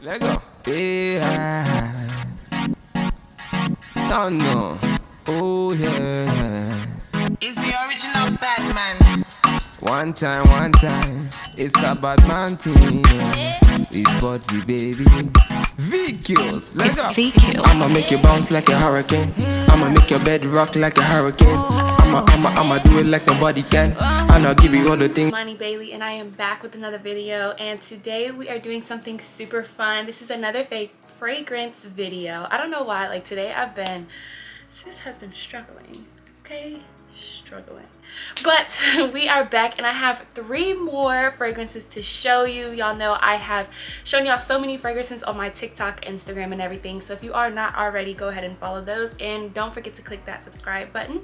Let go. Yeah. Don't know. Oh yeah. It's the original Batman. One time. It's a bad man thing. It's body baby. VQs. Let It's go. VQs. I'ma make you bounce like a hurricane. I'ma make your bed rock like a hurricane. I'ma do it like nobody can. And I'll give you all the things. Money Bailey, and I am back with another video, and today we are doing something super fun. This is another fragrance video. I don't know why, like today sis has been struggling, okay? Struggling. But we are back, and I have 3 more fragrances to show you. Y'all know I have shown y'all so many fragrances on my TikTok, Instagram, and everything. So if you are not already, go ahead and follow those, and don't forget to click that subscribe button.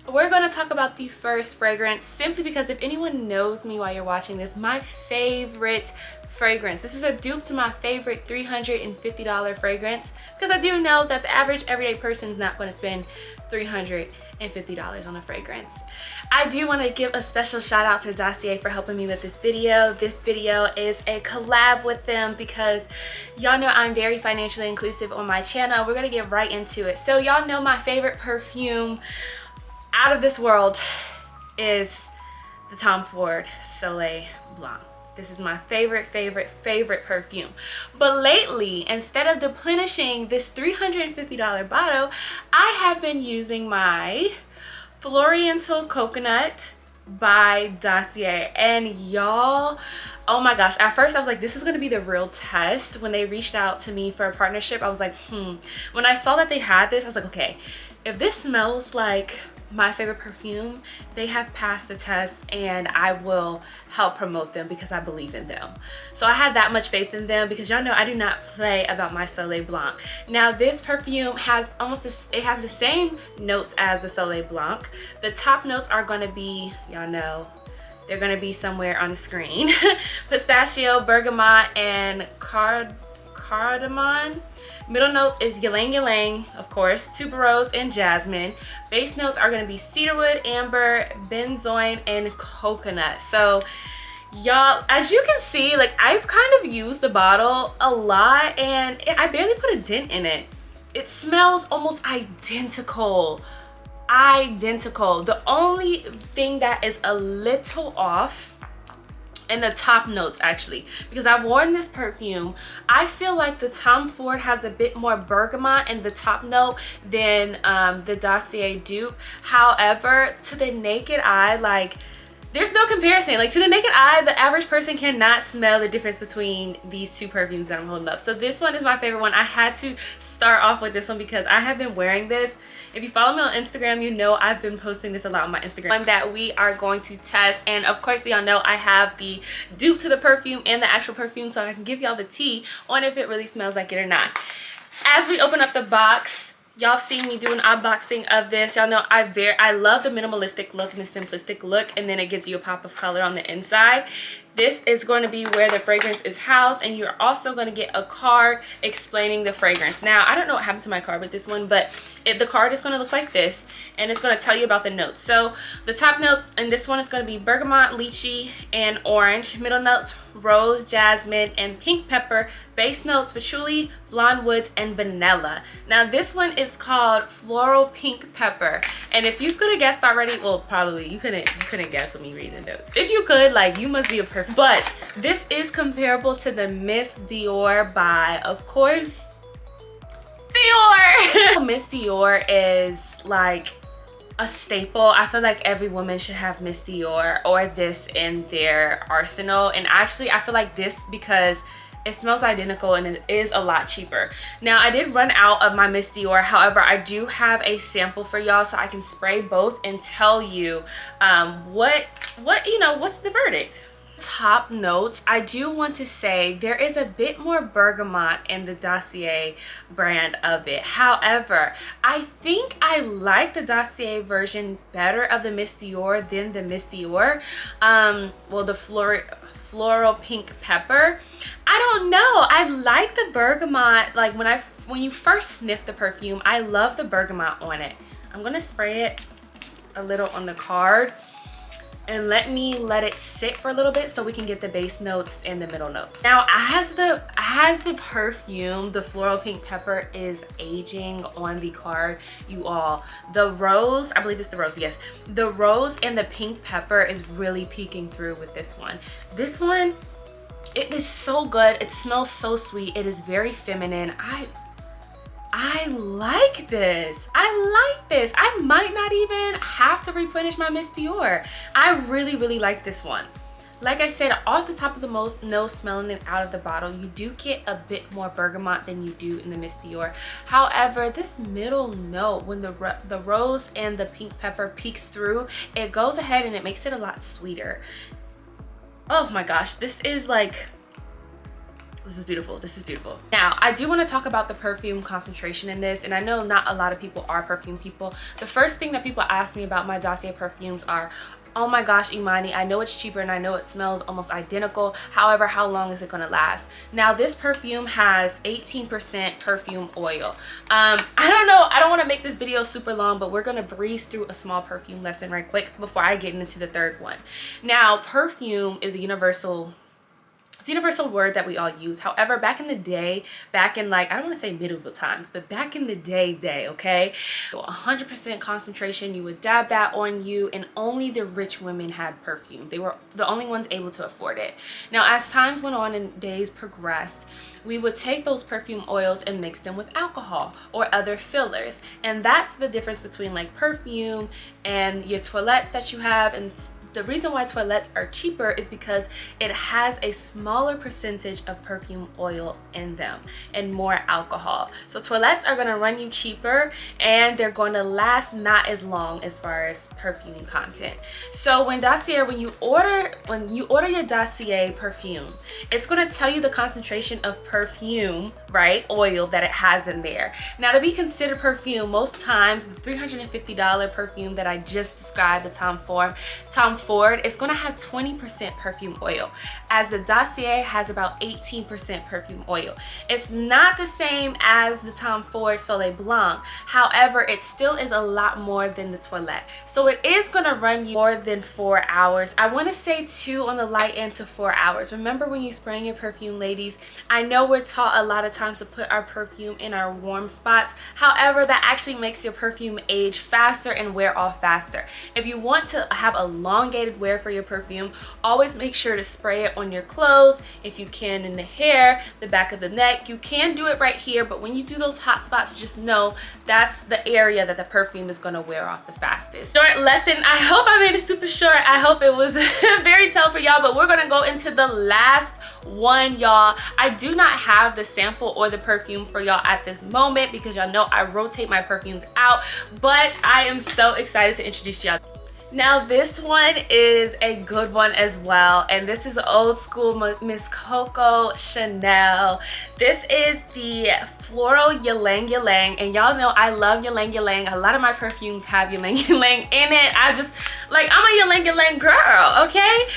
We're going to talk about the first fragrance simply because if anyone knows me while you're watching this, my favorite fragrance. This is a dupe to my favorite $350 fragrance, because I do know that the average everyday person is not going to spend $350 on a fragrance. I do want to give a special shout out to Dossier for helping me with this video. This video is a collab with them because y'all know I'm very financially inclusive on my channel. We're going to get right into it. So y'all know my favorite perfume out of this world is the Tom Ford Soleil Blanc. This is my favorite perfume. But lately, instead of replenishing this $350 bottle, I have been using my Floriental Coconut by Dossier. And y'all, oh my gosh, at first I was like, this is gonna be the real test. When they reached out to me for a partnership, I was like, When I saw that they had this, I was like, okay, if this smells like my favorite perfume, they have passed the test, and I will help promote them because I believe in them. So I had that much faith in them because y'all know I do not play about my Soleil Blanc. Now this perfume has it has the same notes as the Soleil Blanc. The top notes are going to be, y'all know, they're going to be somewhere on the screen. Pistachio, bergamot, and cardamom. Middle notes is ylang ylang, of course, tuberose, and jasmine. Base notes are going to be cedarwood, amber, benzoin, and coconut. So y'all, as you can see, like I've kind of used the bottle a lot, and I barely put a dent in it. It smells almost identical. The only thing that is a little off in the top notes, actually, because I've worn this perfume, I feel like the Tom Ford has a bit more bergamot in the top note than the Dossier dupe. However, to the naked eye, like, there's no comparison. Like, to the naked eye, the average person cannot smell the difference between these 2 perfumes that I'm holding up. So this one is my favorite one. I had to start off with this one because I have been wearing this. If you follow me on Instagram, you know I've been posting this a lot on my Instagram. One that we are going to test, and of course y'all know I have the dupe to the perfume and the actual perfume, so I can give y'all the tea on if it really smells like it or not. As we open up the box, y'all seen me do an unboxing of this. Y'all know I love the minimalistic look and the simplistic look, and then it gives you a pop of color on the inside. This is going to be where the fragrance is housed, and you're also going to get a card explaining the fragrance. Now, I don't know what happened to my card with this one, but the card is going to look like this, and it's going to tell you about the notes. So the top notes in this one is going to be bergamot, lychee, and orange. Middle notes, rose, jasmine, and pink pepper. Base notes, patchouli, blonde woods, and vanilla. Now this one is called floral pink pepper, and if you could have guessed already, well, probably you couldn't guess with me reading the notes. If you could, like, you must be a perfect. But this is comparable to the Miss Dior by, of course, Dior. Miss Dior is like a staple. I feel like every woman should have Miss Dior or this in their arsenal. And actually, I feel like this because it smells identical and it is a lot cheaper. Now, I did run out of my Miss Dior. However, I do have a sample for y'all so I can spray both and tell you what's the verdict. Top notes, I do want to say there is a bit more bergamot in the Dossier brand of it. However, I think I like the Dossier version better of the Miss Dior than the Miss Dior. Well, the floral pink pepper. I don't know. I like the bergamot. Like when you first sniff the perfume, I love the bergamot on it. I'm gonna spray it a little on the card. and let it sit for a little bit so we can get the base notes and the middle notes. Now, as the perfume, the floral pink pepper is aging on the card, you all, the rose, I believe it's the rose, yes, the rose and the pink pepper is really peeking through with this one. This one, it is so good. It smells so sweet. It is very feminine. I like this. I like this. I might not even have to replenish my Miss Dior. I really, really like this one. Like I said, off the top of the nose, smelling it out of the bottle, you do get a bit more bergamot than you do in the Miss Dior. However, this middle note, when the rose and the pink pepper peeks through, it goes ahead and it makes it a lot sweeter. Oh my gosh, this is beautiful. This is beautiful. Now, I do want to talk about the perfume concentration in this, and I know not a lot of people are perfume people. The first thing that people ask me about my Dossier perfumes are, oh my gosh, Imani, I know it's cheaper and I know it smells almost identical. However, how long is it going to last? Now, this perfume has 18% perfume oil. I don't know. I don't want to make this video super long, but we're going to breeze through a small perfume lesson right quick before I get into the third one. Now, perfume is a universal word that we all use. However, back in the day, back in like, I don't want to say medieval times, but back in the day, okay, 100% concentration, you would dab that on you, and only the rich women had perfume. They were the only ones able to afford it. Now, as times went on and days progressed, we would take those perfume oils and mix them with alcohol or other fillers. And that's the difference between like perfume and your toilettes that you have. And the reason why toilettes are cheaper is because it has a smaller percentage of perfume oil in them and more alcohol. So toilettes are going to run you cheaper, and they're going to last not as long as far as perfume content. So when you order your Dossier perfume, it's going to tell you the concentration of perfume, right, oil that it has in there. Now, to be considered perfume, most times the $350 perfume that I just described, the Tom Ford, is going to have 20% perfume oil, as the Dossier has about 18% perfume oil. It's not the same as the Tom Ford Soleil Blanc. However, it still is a lot more than the Toilette. So it is going to run you more than 4 hours. I want to say 2 on the light end to 4 hours. Remember, when you spraying your perfume, ladies, I know we're taught a lot of times to put our perfume in our warm spots. However, that actually makes your perfume age faster and wear off faster. If you want to have a elongated wear for your perfume, always make sure to spray it on your clothes, if you can in the hair, the back of the neck. You can do it right here, but when you do those hot spots, just know that's the area that the perfume is going to wear off the fastest. Short lesson. I hope I made it super short. I hope it was very tell for y'all, but we're going to go into the last one, y'all. I do not have the sample or the perfume for y'all at this moment because y'all know I rotate my perfumes out, but I am so excited to introduce y'all. Now, this one is a good one as well, and this is old school Miss Coco Chanel. This is the Floral Ylang Ylang, and y'all know I love Ylang Ylang. A lot of my perfumes have Ylang Ylang in it. I'm a Ylang Ylang girl, okay?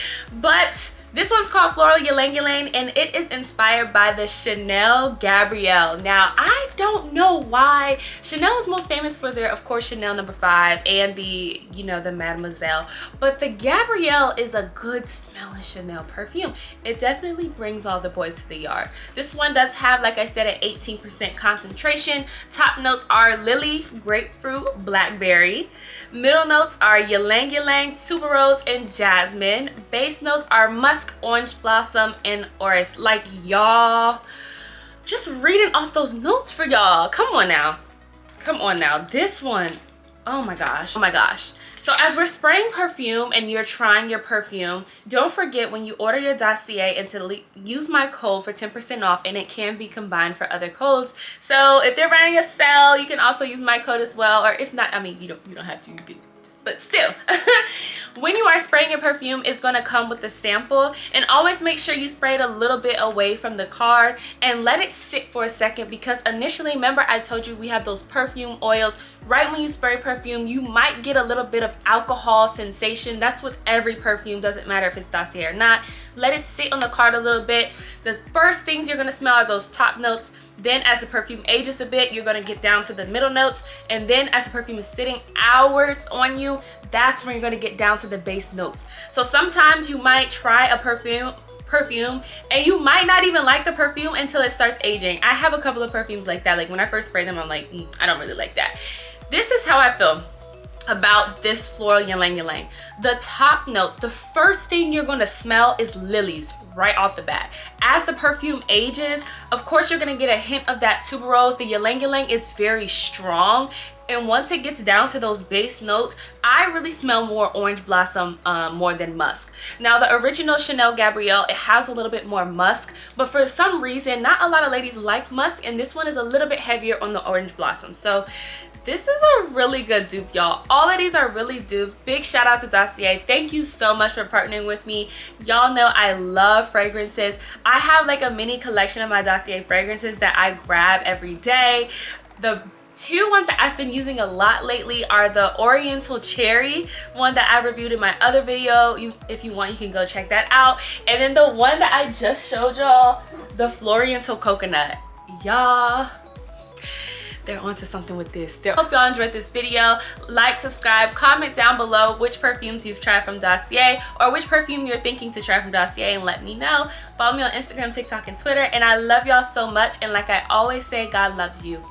But this one's called Floral Ylang Ylang, and it is inspired by the Chanel Gabrielle. Now, I don't know why. Chanel is most famous for their, of course, Chanel No. 5 and the, the Mademoiselle. But the Gabrielle is a good smelling Chanel perfume. It definitely brings all the boys to the yard. This one does have, like I said, an 18% concentration. Top notes are lily, grapefruit, blackberry. Middle notes are ylang ylang, tuberose, and jasmine. Base notes are musk, orange blossom, and orris. Like, y'all, just reading off those notes for y'all. Come on now. This one, oh my gosh. So as we're spraying perfume and you're trying your perfume, don't forget when you order your Dossier and to use my code for 10% off, and it can be combined for other codes. So if they're running a sale, you can also use my code as well, or if not, I mean, you don't have to, you can just, but still. When you are spraying your perfume, it's going to come with a sample, and always make sure you spray it a little bit away from the card and let it sit for a second, because initially, remember I told you we have those perfume oils. Right when you spray perfume, you might get a little bit of alcohol sensation. That's with every perfume, doesn't matter if it's Dossier or not. Let it sit on the card a little bit. The first things you're going to smell are those top notes. Then as the perfume ages a bit, you're gonna get down to the middle notes. And then as the perfume is sitting hours on you, that's when you're gonna get down to the base notes. So sometimes you might try a perfume and you might not even like the perfume until it starts aging. I have a couple of perfumes like that. Like when I first spray them, I'm like, I don't really like that. This is how I feel about this floral ylang ylang. The top notes, the first thing you're gonna smell is lilies right off the bat. As the perfume ages, of course you're gonna get a hint of that tuberose. The ylang ylang is very strong, and once it gets down to those base notes, I really smell more orange blossom more than musk. Now the original Chanel Gabrielle, it has a little bit more musk, but for some reason not a lot of ladies like musk, and this one is a little bit heavier on the orange blossom. So this is a really good dupe, y'all. All of these are really dupes. Big shout out to Dossier. Thank you so much for partnering with me. Y'all know I love fragrances. I have like a mini collection of my Dossier fragrances that I grab every day. The two ones that I've been using a lot lately are the Oriental Cherry, one that I reviewed in my other video. If you want, you can go check that out. And then the one that I just showed y'all, the Floriental Coconut. Y'all, they're onto something with this. Hope y'all enjoyed this video. Like, subscribe, comment down below which perfumes you've tried from Dossier or which perfume you're thinking to try from Dossier, and let me know. Follow me on Instagram, TikTok, and Twitter. And I love y'all so much. And like I always say, God loves you.